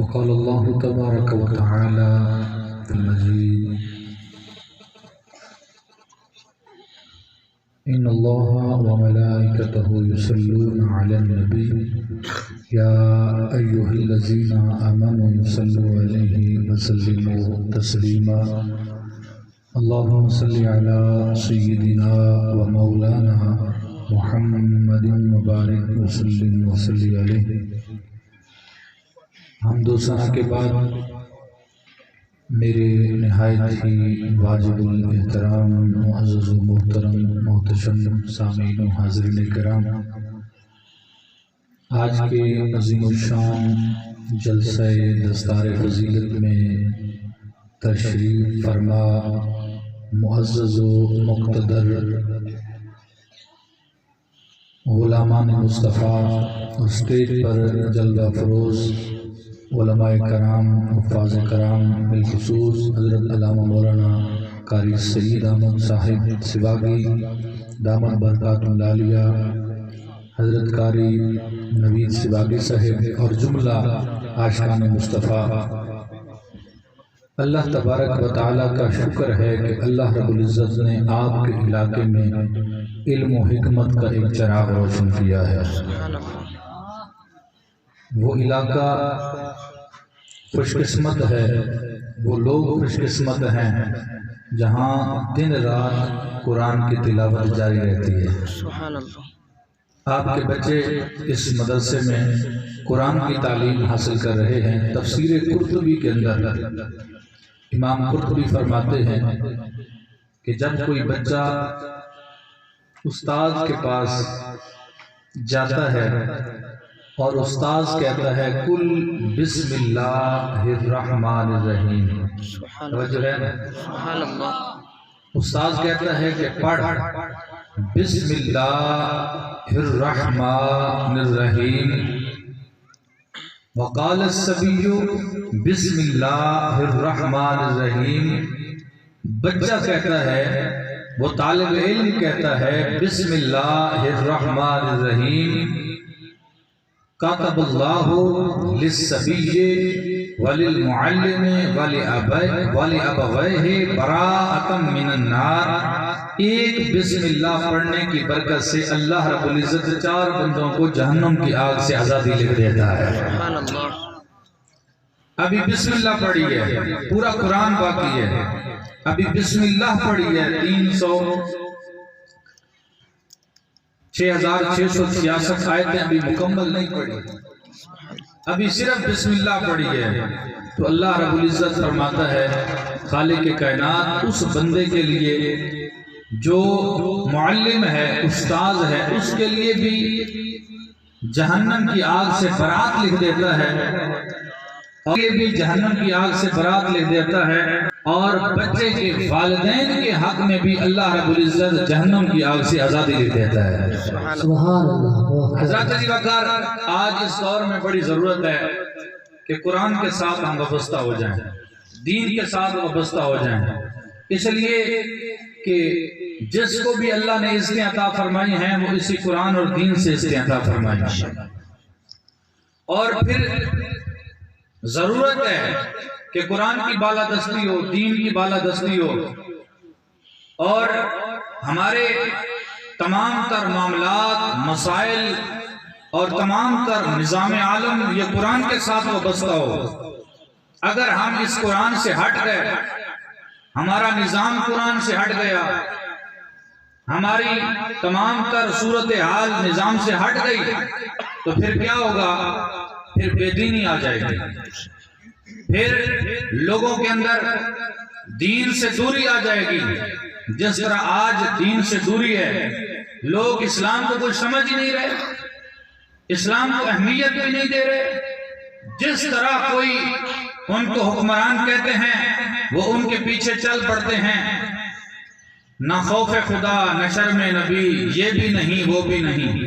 وقال الله تبارك وتعالى في المجيد إن الله وملائكته يصلون على النبي يا أيها الذين آمنوا صلوا عليه وسلموا تسليما اللهم صل على سيدنا ومولانا محمد مبارک وسلم وصلی علیہ۔ حمد و ثنا کے بعد میرے نہایت ہی واجب الاحترام معزز و محترم محتشم سامعین و حاضرین کرام، آج کے عظیم الشان جلسہ دستار فضیلت میں تشریف فرما معزز و مقتدر غلامان مصطفیٰ اور اسٹیج پر جلوہ افروز علماء کرام، حفاظ کرام، بالخصوص حضرت علامہ مولانا قاری سید احمد صاحب سواگی دامت برکاتہ العالیہ، حضرت قاری نوید سواگی صاحب اور جملہ عاشقان مصطفیٰ، اللہ تبارک و تعالیٰ کا شکر ہے کہ اللہ رب العزت نے آپ کے علاقے میں علم و حکمت کا ایک چراغ روشن کیا ہے۔ وہ علاقہ خوش قسمت ہے، وہ لوگ خوش قسمت ہیں جہاں دن رات قرآن کی تلاوت جاری رہتی ہے۔ آپ کے بچے اس مدرسے میں قرآن کی تعلیم حاصل کر رہے ہیں۔ تفسیر قرطبی کے اندر امام قرطبی فرماتے ہیں کہ جب کوئی بچہ استاد کے پاس جاتا ہے اور استاد کہتا ہے کل بسم اللہ الرحمن الرحیم، توجہ ہے نا؟ استاد کہتا ہے کہ پڑھ بسم اللہ الرحمن الرحیم، وقال الصبی بسم اللہ الرحمن الرحیم، بچہ کہتا ہے، وہ طالب علم کہتا ہے بسم اللہ الرحمن الرحیم، کاتب اللہ للصبی وللمعلم ولابویہ براءۃ من النار، ایک بسم اللہ پڑھنے کی برکت سے اللہ رب العزت 4 بندوں کو جہنم کی آگ سے آزادی لکھ دیتا ہے۔ ابھی بسم اللہ پڑھی ہے، پورا قرآن باقی ہے، ابھی بسم اللہ پڑھی ہے 6666 آیتیں ابھی مکمل نہیں پڑھی، ابھی صرف بسم اللہ پڑھی ہے، تو اللہ رب العزت فرماتا ہے خالق کائنات اس بندے کے لیے جو معلم ہے، استاذ ہے، اس کے لیے بھی جہنم کی آگ سے برات لکھ دیتا ہے، اور یہ بھی جہنم کی آگ سے برات لکھ دیتا ہے، اور بچے کے والدین کے حق میں بھی اللہ رب العزت جہنم کی آگ سے آزادی لکھ دیتا ہے۔ سبحان اللہ۔ حضرات علی وقار، آج اس دور میں بڑی ضرورت ہے کہ قرآن کے ساتھ ہم وابستہ ہو جائیں، دین کے ساتھ وابستہ ہو جائیں، اس لیے کہ جس کو بھی اللہ نے عزتیں عطا فرمائی ہیں وہ اسی قرآن اور دین سے عزتیں عطا فرمائی ہیں، اور پھر ضرورت ہے کہ قرآن کی بالادستی ہو، دین کی بالادستی ہو، اور ہمارے تمام تر معاملات، مسائل اور تمام تر نظام عالم یہ قرآن کے ساتھ وابستہ ہو۔ اگر ہم اس قرآن سے ہٹ گئے، ہمارا نظام قرآن سے ہٹ گیا، ہماری تمام تر صورتحال نظام سے ہٹ گئی، تو پھر کیا ہوگا؟ پھر بے دینی آ جائے گی، پھر لوگوں کے اندر دین سے دوری آ جائے گی۔ جس طرح آج دین سے دوری ہے، لوگ اسلام کو کچھ سمجھ ہی نہیں رہے، اسلام کو اہمیت بھی نہیں دے رہے، جس طرح کوئی ان کو حکمران کہتے ہیں وہ ان کے پیچھے چل پڑتے ہیں، نہ خوف خدا نہ شرم نبی، یہ بھی نہیں وہ بھی نہیں۔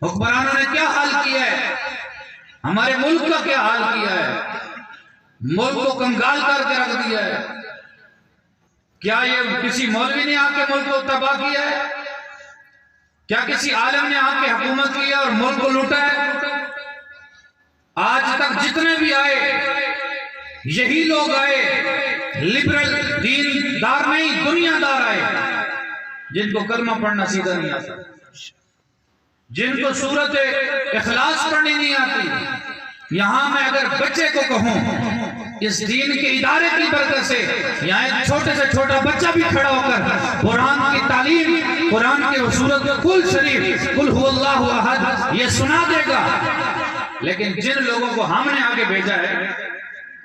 حکمرانوں نے کیا حال کیا ہے، ہمارے ملک کا کیا حال کیا ہے، ملک کو کنگال کر کے رکھ دیا ہے۔ کیا یہ کسی مولوی نے آ کے ملک کو تباہ کیا ہے؟ کیا کسی عالم نے آ کے حکومت کی ہے اور ملک کو لوٹا ہے؟ آج تک حق جتنے بھی آئے یہی لوگ آئے، لبرل دین دار نہیں دنیا دار آئے، جن کو کلمہ پڑھنا سیدھا نہیں آتا، جن کو سورت اخلاص پڑھنی نہیں آتی۔ یہاں میں اگر بچے کو کہوں اس دین کے ادارے کی برکت سے یہاں ایک چھوٹے سے چھوٹا بچہ بھی کھڑا ہو کر قرآن کی تعلیم، قرآن کے سورت کل شریف قل هو اللہ احد یہ سنا دے گا۔ لیکن جن لوگوں کو ہم نے آگے بھیجا ہے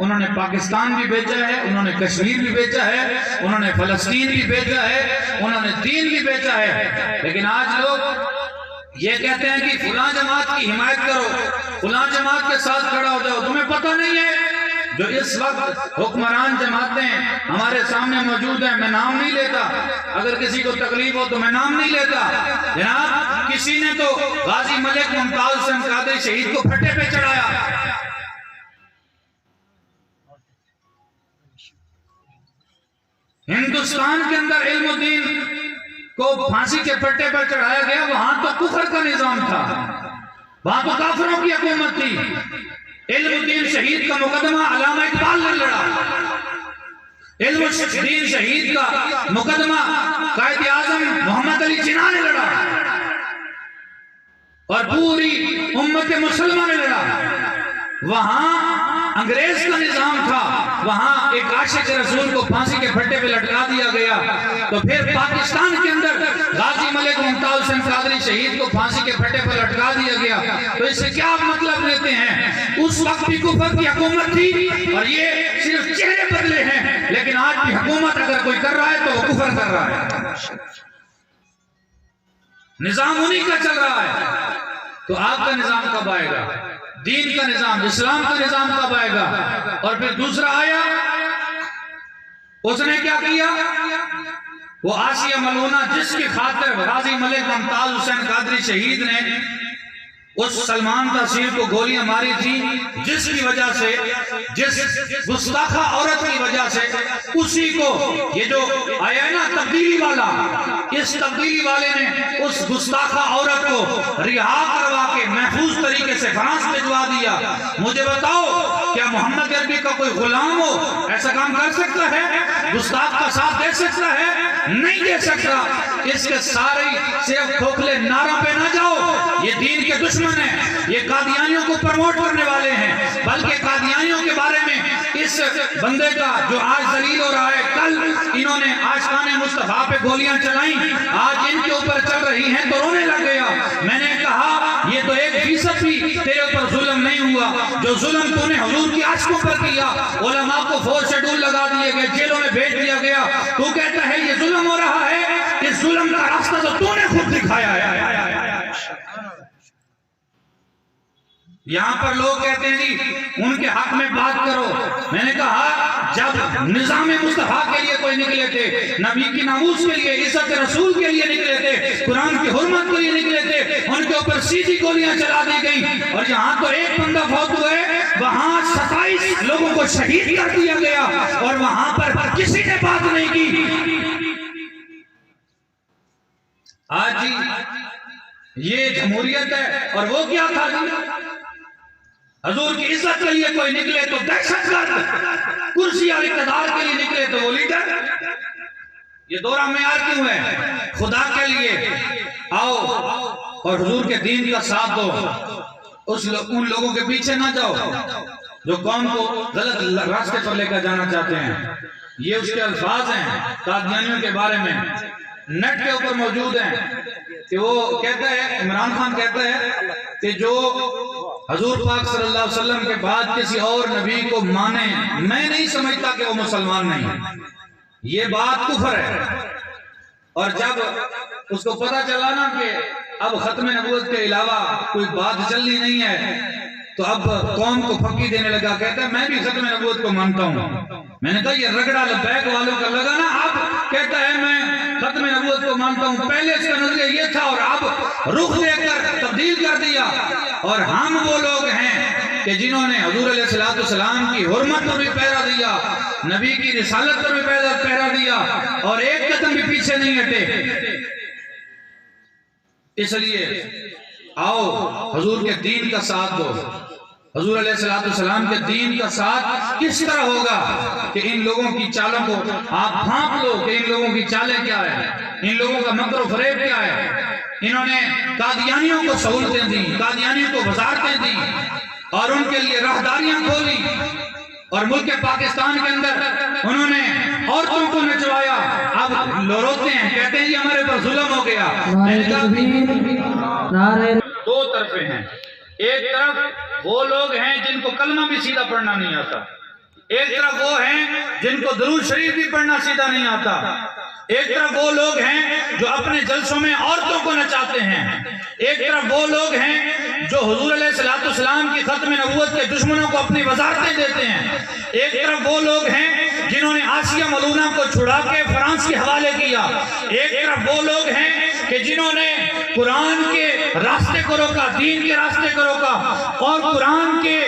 انہوں نے پاکستان بھی بھیجا ہے، انہوں نے کشمیر بھی بھیجا ہے، انہوں نے فلسطین بھی بھیجا ہے، انہوں نے دین بھی بھیجا ہے، لیکن آج لوگ یہ کہتے ہیں کہ فلاں جماعت کی حمایت کرو، فلاں جماعت کے ساتھ کھڑا ہو جاؤ۔ تمہیں پتہ نہیں ہے جو اس وقت حکمران جماعتیں ہمارے سامنے موجود ہیں، میں نام نہیں لیتا، اگر کسی کو تکلیف ہو تو میں نام نہیں لیتا۔ جناب کسی نے تو غازی ملک ممتاز حسین قادری شہید کو پھٹے پہ چڑھایا، ہندوستان کے اندر علم الدین کو پھانسی کے پھٹے پر چڑھایا گیا، وہاں تو کفر کا نظام تھا، وہاں تو کافروں کی حکومت تھی۔ علم الدین شہید کا مقدمہ علامہ اقبال نے لڑا، علم الدین شہید کا مقدمہ قائد اعظم محمد علی جناح نے لڑا اور پوری امت مسلمہ نے لڑا۔ وہاں انگریز کا نظام تھا، وہاں ایک عاشق رسول کو پھانسی کے پھٹے پہ لٹکا دیا گیا، تو پھر پاکستان کے اندر غازی ملک ممتاز حسین قادری شہید کو پھانسی کے پھٹے پہ لٹکا دیا گیا۔ تو اس سے کیا مطلب لیتے ہیں؟ اس وقت بھی کفر کی حکومت تھی اور یہ صرف چہرے بدلے ہیں، لیکن آج بھی حکومت اگر کوئی کر رہا ہے تو وہ کفر کر رہا ہے، نظام انہی کا چل رہا ہے۔ تو آپ کا نظام کب آئے گا؟ دین کا نظام، اسلام کا نظام کب آئے گا؟ اور پھر دوسرا آیا، اس نے کیا کیا؟ وہ آسیہ ملونہ جس کی خاطر غازی ملک ممتاز حسین قادری شہید نے اس سلمان تحصیل کو گولیاں ماری تھی، جس کی وجہ سے، جس گستاخہ عورت کی وجہ سے، اسی کو یہ جو آیا ہے نا تبدیلی والا، اس تبدیلی والے نے اس گستاخہ عورت کو رہا کروا کے محفوظ طریقے سے فرانس بھجوا دیا۔ مجھے بتاؤ کیا محمد عربی کا کوئی غلام ہو ایسا کام کر سکتا ہے؟ گستاخ کا ساتھ دے سکتا ہے؟ نہیں دے سکتا۔ اس کے سارے صرف کھوکھلے نعروں پہ نہ جاؤ، یہ دین کے دشمن ہیں، یہ قادیانیوں کو پروموٹ کرنے والے ہیں، بلکہ قادیانیوں کے بارے میں اس بندے کا جو آج ذلیل ہو رہا ہے، کل انہوں نے عاشقان مصطفیٰ پہ گولیاں چلائیں، آج ان کے اوپر چل رہی ہیں تو رونے لگ گیا۔ میں نے کہا یہ تو 1% بھی تیرے اوپر ظلم نہیں ہوا، جو ظلم تو نے حضور کی عاشقوں پر کیا، علماء کو 4 شیڈول لگا دیے گئے، جیلوں میں بھیج دیا گیا، تو کہتا ہے یہ ظلم ہو رہا ہے، اس ظلم کا راستہ تو نے خود دکھایا ہے۔ یہاں پر لوگ کہتے ہیں جی ان کے حق میں بات کرو، میں نے کہا جب نظام مصطفیٰ کے لیے کوئی نکلے تھے، نبی کی ناموس کے لیے، عزت رسول کے لیے نکلے تھے، قرآن کی حرمت کے لیے نکلے تھے، ان کے اوپر سیدھی گولیاں چلا دی گئیں، اور یہاں تو ایک بندہ فوت ہوئے، وہاں 27 لوگوں کو شہید کر دیا گیا، اور وہاں پر کسی نے بات نہیں کی۔ آج یہ جمہوریت ہے، اور وہ کیا تھا؟ حضور کی عزت کے لیے کوئی نکلے تو دہشت گرد، کرسی اور اقتدار کے لیے نکلے تو وہ لیڈر۔ یہ دورہ معیار کیوں ہے؟ خدا کے لیے آؤ اور حضور کے دین کا ساتھ دو، ان لوگوں کے پیچھے نہ جاؤ جو قوم کو غلط راستے پر لے کر جانا چاہتے ہیں۔ یہ اس کے الفاظ ہیں قادیانیوں کے بارے میں، نیٹ کے اوپر موجود ہیں، کہ وہ کہتا ہے، عمران خان کہتا ہے کہ جو حضور پاک صلی اللہ علیہ وسلم کے بعد کسی اور نبی کو مانے، میں نہیں سمجھتا کہ وہ مسلمان نہیں، یہ بات کفر ہے۔ اور جب اس کو پتہ چلا نا کہ اب ختم نبوت کے علاوہ کوئی بات چلنی نہیں ہے، تو اب قوم کو پھکی دینے لگا، کہتا ہے میں بھی ختم نبوت کو مانتا ہوں۔ میں نے کہا یہ رگڑا لبیک والوں کا لگا نا، اب کہتا ہے میں ختم نبوت کو مانتا ہوں، پہلے اس کا نظریہ یہ تھا اور اب رخ دے کر تبدیل کر دیا۔ اور ہم وہ لوگ ہیں کہ جنہوں نے حضور علیہ السلام کی حرمت پر بھی پہرا دیا، نبی کی رسالت پر بھی پہرا دیا، اور ایک قدم بھی پیچھے نہیں ہٹے۔ اس لیے آؤ حضور کے دین کا ساتھ دو، حضور علیہ السلام کے دین کا ساتھ کس طرح ہوگا کہ ان لوگوں کی چالوں کو آپ بھانپ لو کہ ان لوگوں کی چالیں کیا ہیں، ان لوگوں کا مکر و فریب کیا ہے۔ انہوں نے قادیانیوں کو سہولتیں دیں، قادیانیوں کو وزارتیں دیں اور ان کے لیے راہداریاں کھولی، اور ملک پاکستان کے اندر انہوں نے عورتوں کو نچوایا۔ اب روتے ہیں، کہتے ہیں یہ ہمارے پر ظلم ہو گیا۔ دو طرفیں ہیں، ایک طرف وہ لوگ ہیں جن کو کلمہ بھی سیدھا پڑھنا نہیں آتا، ایک طرف وہ ہیں جن کو درود شریف بھی پڑھنا سیدھا نہیں آتا، ایک طرف وہ لوگ ہیں جو اپنے جلسوں میں عورتوں کو نچاتے ہیں، ایک طرف وہ لوگ ہیں جو حضور علیہ السلام کی ختم نبوت کے دشمنوں کو اپنی وزارتیں دیتے ہیں، ایک طرف وہ لوگ ہیں جنہوں نے آسیہ ملونہ کو چھڑا کے فرانس کے حوالے کیا، ایک طرف وہ لوگ ہیں کہ جنہوں نے قرآن کے راستے کو روکا، دین کے راستے کو روکا، اور قرآن کے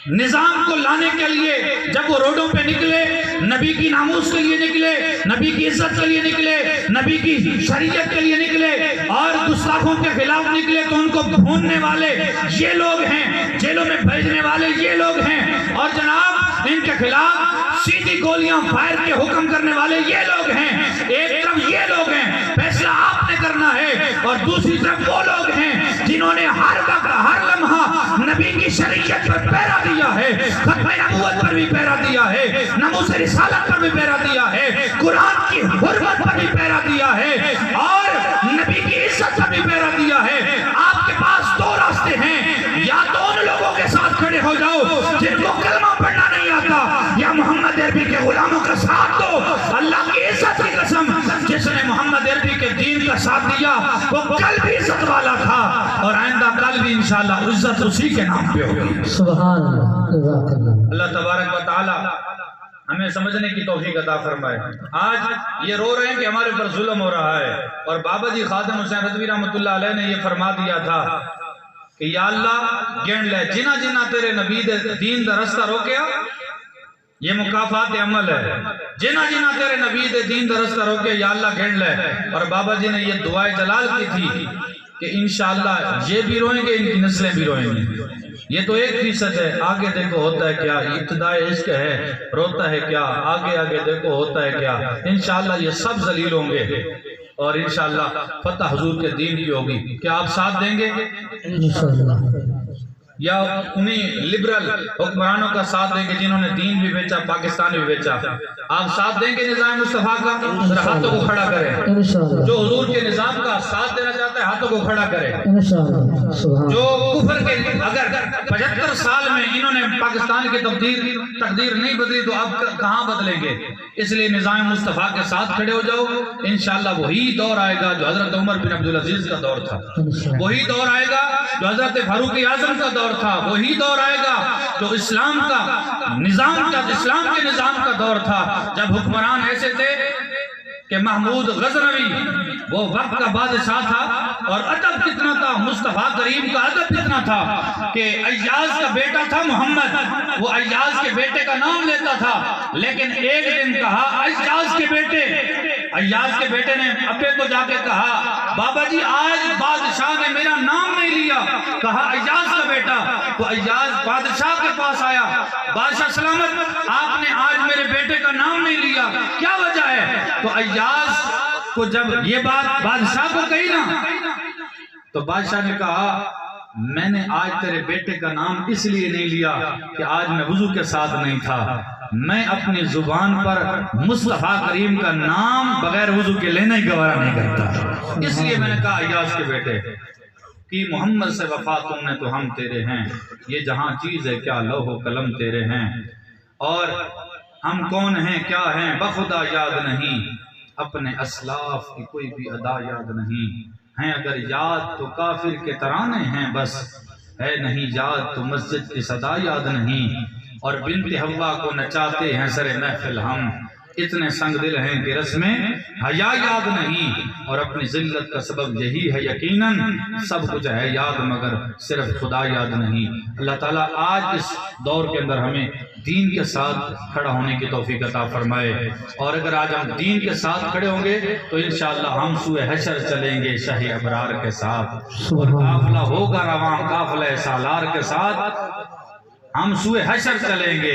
نظام کو لانے کے لیے جب وہ روڈوں پہ نکلے، نبی کی ناموس کے لیے نکلے، نبی کی عزت کے لیے نکلے، نبی کی شریعت کے لیے نکلے اور گستاخوں کے خلاف نکلے، تو ان کو ڈھونڈنے والے یہ لوگ ہیں، جیلوں میں بھیجنے والے یہ لوگ ہیں، اور جناب ان کے خلاف سیدھی گولیاں فائر کے حکم کرنے والے یہ لوگ ہیں۔ ایک طرف یہ لوگ ہیں، فیصلہ آپ نے کرنا ہے، اور دوسری طرف وہ لوگ ہیں جنہوں نے ہر وقت ہر لمحہ نبی کی شریعت پر پہرا دیا ہے، ختم نبوت پر بھی پہرا دیا ہے، ناموس رسالت پر بھی پہرا دیا ہے، قرآن کی حرمت پر بھی پہرا دیا ہے، اور نبی کی عزت پر بھی پہرا دیا ہے۔ آپ کے پاس دو راستے ہیں، یا تو ان لوگوں کے ساتھ کھڑے ہو جاؤ جن کو کلمہ پڑھنا نہیں آتا، یا محمد عربی کے غلاموں کا ساتھ دو۔ اللہ کی عزت کی قسم، جس نے محمد عربی کے دین کا ساتھ دیا وہ کل بھی عزت والا تھا، اور آئندہ کل بھی انشاءاللہ عزت اسی کے نام پہ ہوگی۔ سبحان اللہ۔ اللہ تبارک و تعالی ہمیں سمجھنے کی توفیق عطا فرمائے۔ آج یہ رو رہے ہیں کہ ہمارے پر ظلم ہو رہا ہے، اور بابا جی خادم حسین رضوی رحمۃ اللہ علیہ نے یہ فرما دیا تھا کہ یا اللہ گن لے جنہ جنہ تیرے نبی دین دا رستہ روکیا، یہ مکافات عمل ہے، جنہ جنہ تیرے نبی دین دا رستہ روکیا یا اللہ گن لے۔ اور بابا جی نے یہ دعائے جلال کی تھی کہ انشاءاللہ یہ بھی روئیں گے، ان کی نسلیں بھی روئیں گی۔ یہ تو 1% ہے، آگے دیکھو ہوتا ہے کیا، ابتدائے عشق ہے، روتا ہے کیا، آگے آگے دیکھو ہوتا ہے کیا۔ انشاءاللہ یہ سب ذلیل ہوں گے، اور انشاءاللہ فتح حضور کے دین کی ہوگی۔ کیا آپ ساتھ دیں گے یا انہیں لبرل حکمرانوں کا ساتھ دیں گے جنہوں نے دین بھی بیچا، پاکستان بھی بیچا؟ آپ ساتھ دیں گے نظام مصطفیٰ کا؟ ذرا ہاتھوں کو کھڑا کریں۔ جو حضور کے نظام کا ساتھ دینا چاہتا ہے ہاتھوں کو کھڑا کریں۔ جو کفر کے اگر 75 سال میں انہوں نے پاکستان کی تقدیر نہیں بدلی تو اب کہاں بدلیں گے؟ اس لیے نظام مصطفیٰ کے ساتھ کھڑے ہو جاؤ۔ انشاءاللہ وہی دور آئے گا جو حضرت عمر بن عبدالعزیز کا دور تھا، وہی دور آئے گا جو حضرت فاروق اعظم کا دور تھا، وہی دور آئے گا جو اسلام کے نظام کا دور تھا، جب حکمران ایسے تھے کہ محمود غزنوی وہ وقت کا بادشاہ تھا، اور ادب کتنا تھا مصطفیٰ کریم کا، ادب کتنا تھا کہ ایاز کا بیٹا تھا محمد، وہ ایاز کے بیٹے کا نام لیتا تھا، لیکن ایک دن کہا ایاز کے بیٹے نے ابے کو جا کے کہا بابا جی آج بادشاہ نے میرا نام نہیں لیا، کہا ایاز کا بیٹا، تو ایاز بادشاہ کے پاس آیا، بادشاہ سلامت آپ نے آج میرے بیٹے کا نام نہیں لیا، کیا وجہ ہے؟ تو ایاز کو جب یہ بات بادشاہ کو کہی نا تو بادشاہ نے کہا میں نے آج تیرے بیٹے کا نام اس لیے نہیں لیا کہ آج میں وضو کے ساتھ نہیں تھا، میں اپنی زبان پر مصطفیٰ کریم کا نام بغیر وضو کے لینا ہی گوارا نہیں کرتا، اس لیے میں نے کہا ایاز کے بیٹے کہ محمد سے وفا تم نے تو ہم تیرے ہیں، یہ جہاں چیز ہے کیا لوح و قلم تیرے ہیں، اور ہم کون ہیں کیا ہیں بخدا یاد نہیں، اپنے اسلاف کی کوئی بھی ادا یاد نہیں، ہیں اگر یاد تو کافر کے ترانے ہیں بس، ہے نہیں یاد تو مسجد کی صدا یاد نہیں، اور بنت حوا کو نچاتے ہیں سر محفل ہم، اتنے سنگ دل ہیں کہ رسمیں حیا یاد نہیں، اور اپنی ذلت کا سبب یہی ہے یقیناً سب کچھ ہے یاد مگر صرف خدا یاد نہیں۔ اللہ تعالیٰ آج اس دور کے اندر ہمیں دین کے ساتھ کھڑا ہونے کی توفیق عطا فرمائے، اور اگر آج ہم دین کے ساتھ کھڑے ہوں گے تو انشاءاللہ ہم سوئے حشر چلیں گے شاہ ابرار کے ساتھ، اور قافلہ ہوگا رواں قافلہ سالار کے ساتھ، ہم سوئے حشر چلیں گے.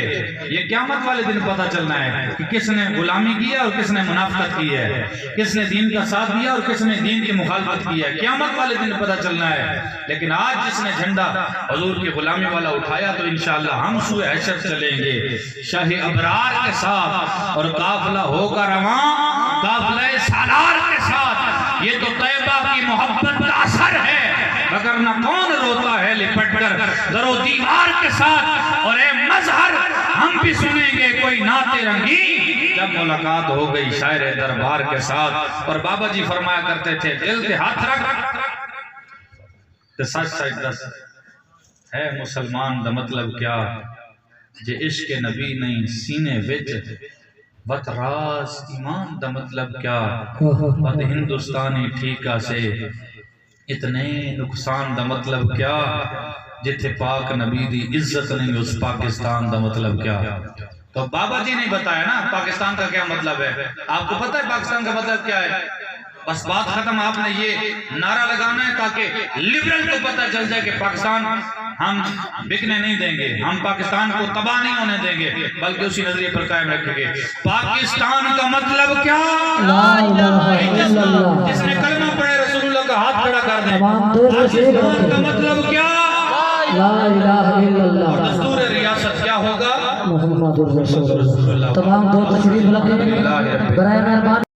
یہ قیامت والے دن پتہ چلنا ہے کہ کس نے غلامی کی ہے اور کس نے منافقت کی ہے, کس نے دین کا ساتھ دیا اور کس نے دین کی مخالفت کی ہے. قیامت والے دن پتہ چلنا ہے. لیکن آج جس نے جھنڈا حضور کی غلامی والا اٹھایا تو انشاءاللہ ہم سوئے حشر چلیں گے شاہ ابرار کے ساتھ, اور قافلہ ہوگا رواں قافلہ سالار کے ساتھ. یہ تو طیبہ کی محبت کا اثر ہے, وگرنہ کون روتا ہے لپٹ کر در و دیوار کے ساتھ. اور اے مظہر ہم بھی سنیں گے کوئی نعت رنگی جب ملاقات ہو گئی شاعر دربار کے ساتھ. اور بابا جی فرمایا کرتے تھے دل کے ہاتھ رکھ تو سچ سچ دس ہے مسلمان دا مطلب کیا, جے عشق نبی نہیں سینے وچ بت راز ایمان دا مطلب کیا. بت ہندوستانی ٹھیکا سے اتنے نقصان دا مطلب کیا, جتھے پاک نبی دی عزت نہیں اس پاکستان دا مطلب کیا. تو بابا جی نے بتایا نا پاکستان کا کیا مطلب ہے. آپ کو پتہ ہے پاکستان کا مطلب کیا ہے؟ بس بات ختم. آپ نے یہ نعرہ لگانا ہے تاکہ لبرل کو پتہ چل جائے کہ پاکستان ہم بکنے نہیں دیں گے, ہم پاکستان کو تباہ نہیں ہونے دیں گے, بلکہ اسی نظریے پر قائم رکھیں گے. پاکستان کا مطلب کیا؟ لا الہ الا اللہ. جس نے کلمہ پڑھے رسول اللہ کا ہاتھ کھڑا کر دیں. تمام دو پاکستان کا مطلب کیا؟ لا الہ الا اور اللہ. دستور ریاست کیا ہوگا؟ محمد رسول اللہ. تمام دو تشریف لگے برائے مہربانی.